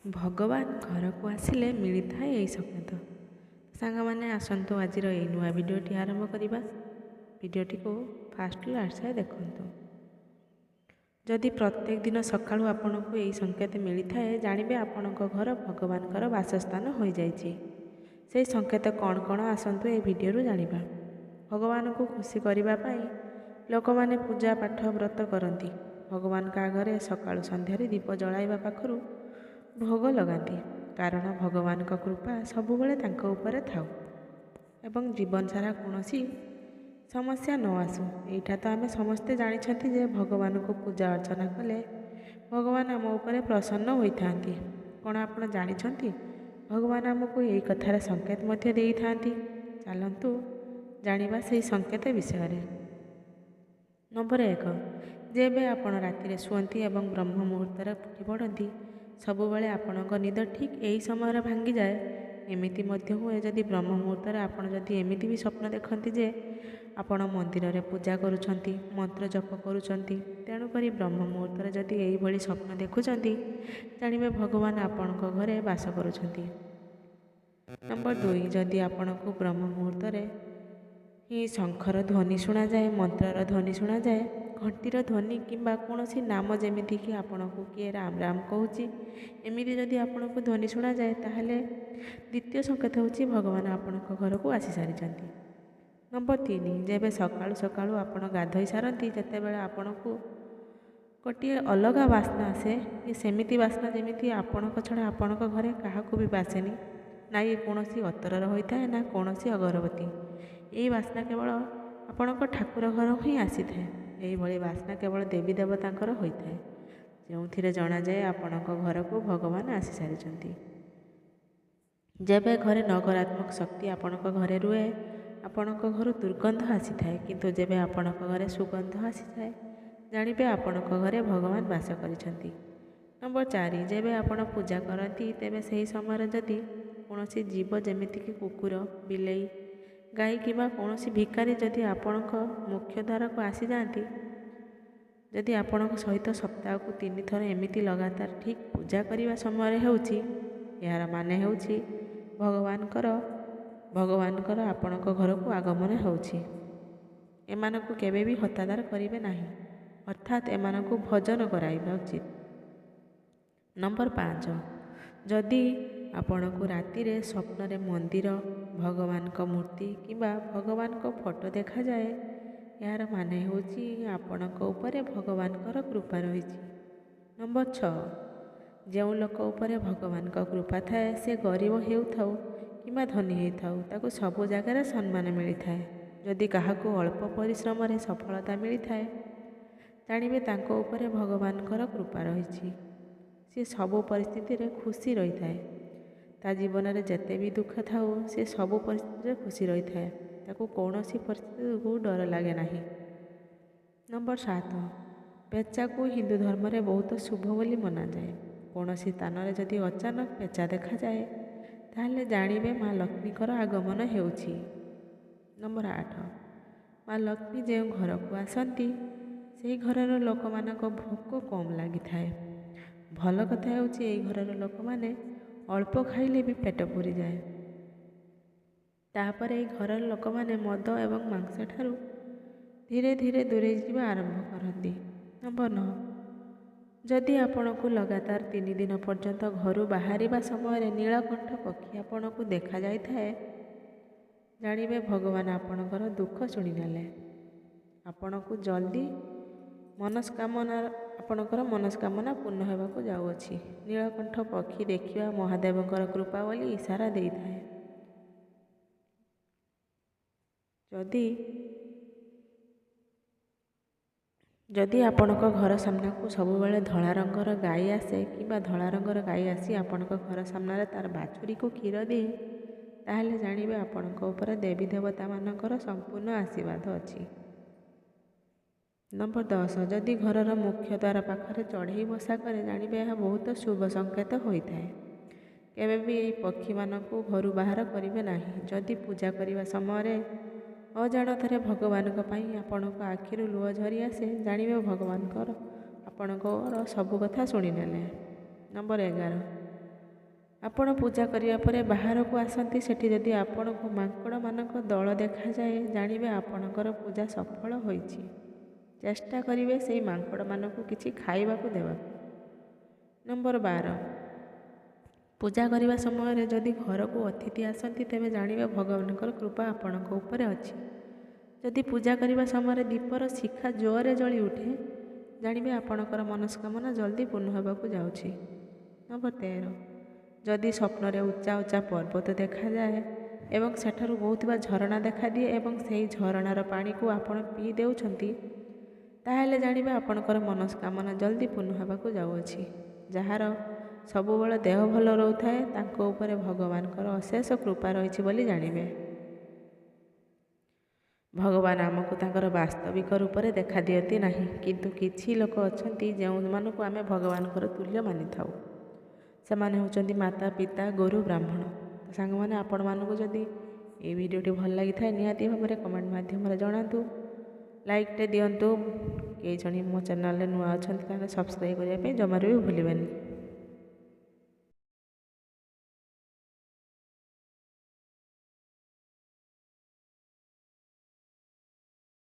ଭଗବାନ ଘରକୁ ଆସିଲେ ମିଳିଥାଏ ଏହି ସଂକେତ। ସାଙ୍ଗମାନେ ଆସନ୍ତୁ ଆଜିର ଏହି ନୂଆ ଭିଡ଼ିଓଟି ଆରମ୍ଭ କରିବା। ଭିଡ଼ିଓଟିକୁ ଫାଷ୍ଟରୁ ଲାଷ୍ଟ ଯାଏ ଦେଖନ୍ତୁ। ଯଦି ପ୍ରତ୍ୟେକ ଦିନ ସକାଳୁ ଆପଣଙ୍କୁ ଏହି ସଂକେତ ମିଳିଥାଏ, ଜାଣିବେ ଆପଣଙ୍କ ଘର ଭଗବାନଙ୍କର ବାସସ୍ଥାନ ହୋଇଯାଇଛି। ସେହି ସଂକେତ କ'ଣ କ'ଣ ଆସନ୍ତୁ ଏହି ଭିଡ଼ିଓରୁ ଜାଣିବା। ଭଗବାନଙ୍କୁ ଖୁସି କରିବା ପାଇଁ ଲୋକମାନେ ପୂଜା ପାଠ ବ୍ରତ କରନ୍ତି। ଭଗବାନଙ୍କ ଆଗରେ ସକାଳୁ ସନ୍ଧ୍ୟାରେ ଦୀପ ଜଳାଇବା ପାଖରୁ ଭୋଗ ଲଗାନ୍ତି, କାରଣ ଭଗବାନଙ୍କ କୃପା ସବୁବେଳେ ତାଙ୍କ ଉପରେ ଥାଉ ଏବଂ ଜୀବନ ସାରା କୌଣସି ସମସ୍ୟା ନ ଆସୁ। ଏଇଟା ତ ଆମେ ସମସ୍ତେ ଜାଣିଛନ୍ତି ଯେ ଭଗବାନଙ୍କୁ ପୂଜା ଅର୍ଚ୍ଚନା କଲେ ଭଗବାନ ଆମ ଉପରେ ପ୍ରସନ୍ନ ହୋଇଥାନ୍ତି। କ'ଣ ଆପଣ ଜାଣିଛନ୍ତି ଭଗବାନ ଆମକୁ ଏହି କଥାର ସଂକେତ ମଧ୍ୟ ଦେଇଥାନ୍ତି? ଚାଲନ୍ତୁ ଜାଣିବା ସେହି ସଂକେତ ବିଷୟରେ। ନମ୍ବର 1, ଯେବେ ଆପଣ ରାତିରେ ଶୁଅନ୍ତି ଏବଂ ବ୍ରହ୍ମ ମୁହୂର୍ତ୍ତରେ ଉଠି ପଡ଼ନ୍ତି, ସବୁବେଳେ ଆପଣଙ୍କ ନିଦ ଠିକ୍ ଏହି ସମୟରେ ଭାଙ୍ଗିଯାଏ। ଏମିତି ମଧ୍ୟ ହୁଏ ଯଦି ବ୍ରହ୍ମ ମୁହୂର୍ତ୍ତରେ ଆପଣ ଯଦି ଏମିତି ବି ସ୍ୱପ୍ନ ଦେଖନ୍ତି ଯେ ଆପଣ ମନ୍ଦିରରେ ପୂଜା କରୁଛନ୍ତି, ମନ୍ତ୍ର ଜପ କରୁଛନ୍ତି। ତେଣୁକରି ବ୍ରହ୍ମ ମୁହୂର୍ତ୍ତରେ ଯଦି ଏହିଭଳି ସ୍ୱପ୍ନ ଦେଖୁଛନ୍ତି, ଜାଣିବେ ଭଗବାନ ଆପଣଙ୍କ ଘରେ ବାସ କରୁଛନ୍ତି। ନମ୍ବର 2, ଯଦି ଆପଣଙ୍କୁ ବ୍ରହ୍ମ ମୁହୂର୍ତ୍ତରେ ହିଁ ଶଙ୍ଖର ଧ୍ୱନି ଶୁଣାଯାଏ, ମନ୍ତ୍ରର ଧ୍ୱନି ଶୁଣାଯାଏ, ଘଣ୍ଟିର ଧ୍ୱନି କିମ୍ବା କୌଣସି ନାମ, ଯେମିତିକି ଆପଣଙ୍କୁ କିଏ ରାମ ରାମ କହୁଛି, ଏମିତି ଯଦି ଆପଣଙ୍କୁ ଧ୍ୱନି ଶୁଣାଯାଏ, ତାହେଲେ ଦ୍ୱିତୀୟ ସଂକେତ ହେଉଛି ଭଗବାନ ଆପଣଙ୍କ ଘରକୁ ଆସିସାରିଛନ୍ତି। ନମ୍ବର 3, ଯେବେ ସକାଳୁ ସକାଳୁ ଆପଣ ଗାଧୋଇ ସାରନ୍ତି, ଯେତେବେଳେ ଆପଣଙ୍କୁ ଗୋଟିଏ ଅଲଗା ବାସ୍ନା ଆସେ, କି ସେମିତି ବାସ୍ନା ଯେମିତି ଆପଣଙ୍କ ଛଡ଼ା ଆପଣଙ୍କ ଘରେ କାହାକୁ ବି ବାସେନି, ନା ଇଏ କୌଣସି ଅତରର ହୋଇଥାଏ ନା କୌଣସି ଅଗରବତୀ। ଏହି ବାସ୍ନା କେବଳ ଆପଣଙ୍କ ଠାକୁର ଘର ହିଁ ଆସିଥାଏ। ଏହିଭଳି ବାସ୍ନା କେବଳ ଦେବୀ ଦେବତାଙ୍କର ହୋଇଥାଏ, ଯେଉଁଥିରେ ଜଣାଯାଏ ଆପଣଙ୍କ ଘରକୁ ଭଗବାନ ଆସିସାରିଛନ୍ତି। ଯେବେ ଘରେ ନକାରାତ୍ମକ ଶକ୍ତି ଆପଣଙ୍କ ଘରେ ରୁହେ, ଆପଣଙ୍କ ଘରୁ ଦୁର୍ଗନ୍ଧ ଆସିଥାଏ, କିନ୍ତୁ ଯେବେ ଆପଣଙ୍କ ଘରେ ସୁଗନ୍ଧ ଆସିଥାଏ, ଜାଣିବେ ଆପଣଙ୍କ ଘରେ ଭଗବାନ ବାସ କରିଛନ୍ତି। ନମ୍ବର 4, ଯେବେ ଆପଣ ପୂଜା କରନ୍ତି, ତେବେ ସେହି ସମୟରେ ଯଦି କୌଣସି ଜୀବ ଯେମିତିକି କୁକୁର, ବିଲେଇ, ଗାଈ କିମ୍ବା କୌଣସି ଭିକାରୀ ଯଦି ଆପଣଙ୍କ ମୁଖ୍ୟ ଦ୍ୱାରକୁ ଆସିଯାଆନ୍ତି, ଯଦି ଆପଣଙ୍କ ସହିତ ସପ୍ତାହକୁ 3 ଥର ଏମିତି ଲଗାତାର ଠିକ୍ ପୂଜା କରିବା ସମୟରେ ହେଉଛି, ଏହାର ମାନେ ହେଉଛି ଭଗବାନଙ୍କର ଆପଣଙ୍କ ଘରକୁ ଆଗମନ ହେଉଛି। ଏମାନଙ୍କୁ କେବେ ବି ହତାଦାର କରିବେ ନାହିଁ, ଅର୍ଥାତ୍ ଏମାନଙ୍କୁ ଭଜନ କରାଇବା ଉଚିତ। ନମ୍ବର 5, ଯଦି ଆପଣଙ୍କୁ ରାତିରେ ସ୍ୱପ୍ନରେ ମନ୍ଦିର, ଭଗବାନଙ୍କ ମୂର୍ତ୍ତି କିମ୍ବା ଭଗବାନଙ୍କ ଫଟୋ ଦେଖାଯାଏ, ଏହାର ମାନେ ହେଉଛି ଆପଣଙ୍କ ଉପରେ ଭଗବାନଙ୍କର କୃପା ରହିଛି। ନମ୍ବର 6, ଯେଉଁ ଲୋକ ଉପରେ ଭଗବାନଙ୍କ କୃପା ଥାଏ, ସେ ଗରିବ ହେଉଥାଉ କିମ୍ବା ଧନୀ ହେଇଥାଉ, ତାକୁ ସବୁ ଜାଗାରେ ସମ୍ମାନ ମିଳିଥାଏ। ଯଦି କାହାକୁ ଅଳ୍ପ ପରିଶ୍ରମରେ ସଫଳତା ମିଳିଥାଏ, ଜାଣିବେ ତାଙ୍କ ଉପରେ ଭଗବାନଙ୍କର କୃପା ରହିଛି। ସେ ସବୁ ପରିସ୍ଥିତିରେ ଖୁସି ରହିଥାଏ। ତା ଜୀବନରେ ଯେତେ ବି ଦୁଃଖ ଥାଉ, ସେ ସବୁ ପରିସ୍ଥିତିରେ ଖୁସି ରହିଥାଏ। ତାକୁ କୌଣସି ପରିସ୍ଥିତିକୁ ଡର ଲାଗେ ନାହିଁ। ନମ୍ବର 7, ପେଚାକୁ ହିନ୍ଦୁ ଧର୍ମରେ ବହୁତ ଶୁଭ ବୋଲି ମନାଯାଏ। କୌଣସି ସ୍ଥାନରେ ଯଦି ଅଚାନକ ପେଚା ଦେଖାଯାଏ, ତାହେଲେ ଜାଣିବେ ମା ଲକ୍ଷ୍ମୀଙ୍କର ଆଗମନ ହେଉଛି। ନମ୍ବର 8, ମା ଲକ୍ଷ୍ମୀ ଯେଉଁ ଘରକୁ ଆସନ୍ତି, ସେହି ଘରର ଲୋକମାନଙ୍କ ଭୋକ କମ୍ ଲାଗିଥାଏ। ଭଲ କଥା ହେଉଛି ଏହି ଘରର ଲୋକମାନେ ଅଳ୍ପ ଖାଇଲେ ବି ପେଟ ପୁରିଯାଏ। ତାପରେ ଏହି ଘରର ଲୋକମାନେ ମଦ ଏବଂ ମାଂସ ଠାରୁ ଧୀରେ ଧୀରେ ଦୂରେଇ ଯିବା ଆରମ୍ଭ କରନ୍ତି। ନମ୍ବର 9, ଯଦି ଆପଣଙ୍କୁ ଲଗାତାର 3 ଦିନ ପର୍ଯ୍ୟନ୍ତ ଘରୁ ବାହାରିବା ସମୟରେ ନୀଳକଣ୍ଠ ପକ୍ଷୀ ଆପଣଙ୍କୁ ଦେଖାଯାଇଥାଏ, ଜାଣିବେ ଭଗବାନ ଆପଣଙ୍କର ଦୁଃଖ ଶୁଣିନେଲେ। ଆପଣଙ୍କର ମନସ୍କାମନା ପୂର୍ଣ୍ଣ ହେବାକୁ ଯାଉଅଛି। ନୀଳକଣ୍ଠ ପକ୍ଷୀ ଦେଖିବା ମହାଦେବଙ୍କର କୃପା ବୋଲି ଇସାରା ଦେଇଥାଏ। ଯଦି ଆପଣଙ୍କ ଘର ସାମ୍ନାକୁ ସବୁବେଳେ ଧଳା ରଙ୍ଗର ଗାଈ ଆସେ କିମ୍ବା ଧଳା ରଙ୍ଗର ଗାଈ ଆସି ଆପଣଙ୍କ ଘର ସାମ୍ନାରେ ତାର ବାଛୁରୀକୁ କ୍ଷୀର ଦିଏ, ତାହେଲେ ଜାଣିବେ ଆପଣଙ୍କ ଉପରେ ଦେବୀ ଦେବତାମାନଙ୍କର ସମ୍ପୂର୍ଣ୍ଣ ଆଶୀର୍ବାଦ ଅଛି। ନମ୍ବର 10, ଯଦି ଘରର ମୁଖ୍ୟ ଦ୍ୱାର ପାଖରେ ଚଢ଼େଇ ବସା କରେ, ଜାଣିବେ ଏହା ବହୁତ ଶୁଭ ସଂକେତ ହୋଇଥାଏ। କେବେ ବି ଏହି ପକ୍ଷୀମାନଙ୍କୁ ଘରୁ ବାହାର କରିବେ ନାହିଁ। ଯଦି ପୂଜା କରିବା ସମୟରେ ଅଜାଣତରେ ଭଗବାନଙ୍କ ପାଇଁ ଆପଣଙ୍କ ଆଖିରୁ ଲୁହ ଝରି ଆସେ, ଜାଣିବେ ଭଗବାନଙ୍କର ଆପଣଙ୍କର ସବୁ କଥା ଶୁଣିନେଲେ। ନମ୍ବର 11, ଆପଣ ପୂଜା କରିବା ପରେ ବାହାରକୁ ଆସନ୍ତି, ସେଠି ଯଦି ଆପଣଙ୍କୁ ମାଙ୍କଡ଼ମାନଙ୍କ ଦଳ ଦେଖାଯାଏ, ଜାଣିବେ ଆପଣଙ୍କର ପୂଜା ସଫଳ ହୋଇଛି। ଚେଷ୍ଟା କରିବେ ସେଇ ମାଙ୍କଡ଼ମାନଙ୍କୁ କିଛି ଖାଇବାକୁ ଦେବାକୁ। ନମ୍ବର 12, ପୂଜା କରିବା ସମୟରେ ଯଦି ଘରକୁ ଅତିଥି ଆସନ୍ତି, ତେବେ ଜାଣିବେ ଭଗବାନଙ୍କର କୃପା ଆପଣଙ୍କ ଉପରେ ଅଛି। ଯଦି ପୂଜା କରିବା ସମୟରେ ଦୀପର ଶିଖା ଜୋରରେ ଜଳି ଉଠେ, ଜାଣିବେ ଆପଣଙ୍କର ମନସ୍କାମନା ଜଲ୍ଦି ପୂର୍ଣ୍ଣ ହେବାକୁ ଯାଉଛି। ନମ୍ବର 13, ଯଦି ସ୍ୱପ୍ନରେ ଉଚ୍ଚା ଉଚ୍ଚା ପର୍ବତ ଦେଖାଯାଏ ଏବଂ ସେଠାରୁ ବହୁଥିବା ଝରଣା ଦେଖାଦିଏ ଏବଂ ସେହି ଝରଣାର ପାଣିକୁ ଆପଣ ପିଇ ଦେଉଛନ୍ତି, ତାହେଲେ ଜାଣିବେ ଆପଣଙ୍କର ମନସ୍କାମନା ଜଲ୍ଦି ପୂର୍ଣ୍ଣ ହେବାକୁ ଯାଉଅଛି। ଯାହାର ସବୁବେଳେ ଦେହ ଭଲ ରହୁଥାଏ, ତାଙ୍କ ଉପରେ ଭଗବାନଙ୍କର ଅଶେଷ କୃପା ରହିଛି ବୋଲି ଜାଣିବେ। ଭଗବାନ ଆମକୁ ତାଙ୍କର ବାସ୍ତବିକ ରୂପରେ ଦେଖାଦିଅନ୍ତି ନାହିଁ, କିନ୍ତୁ କିଛି ଲୋକ ଅଛନ୍ତି ଯେଉଁମାନଙ୍କୁ ଆମେ ଭଗବାନଙ୍କର ତୁଲ୍ୟ ମାନିଥାଉ। ସେମାନେ ହେଉଛନ୍ତି ମାତା, ପିତା, ଗୁରୁ, ବ୍ରାହ୍ମଣ। ତ ସାଙ୍ଗମାନେ, ଆପଣମାନଙ୍କୁ ଯଦି এই ଭିଡ଼ିଓଟି ଭଲ ଲାଗିଥାଏ ନିହାତି ଭାବରେ କମେଣ୍ଟ ମାଧ୍ୟମରେ ଜଣାନ୍ତୁ। ଲାଇକ୍ଟେ ଦିଅନ୍ତୁ। କେହି ଜଣେ ମୋ ଚ୍ୟାନେଲରେ ନୂଆ ଅଛନ୍ତି ତାହେଲେ ସବସ୍କ୍ରାଇବ୍ କରିବା ପାଇଁ ଜମାରୁ ବି ଭୁଲିବେନି।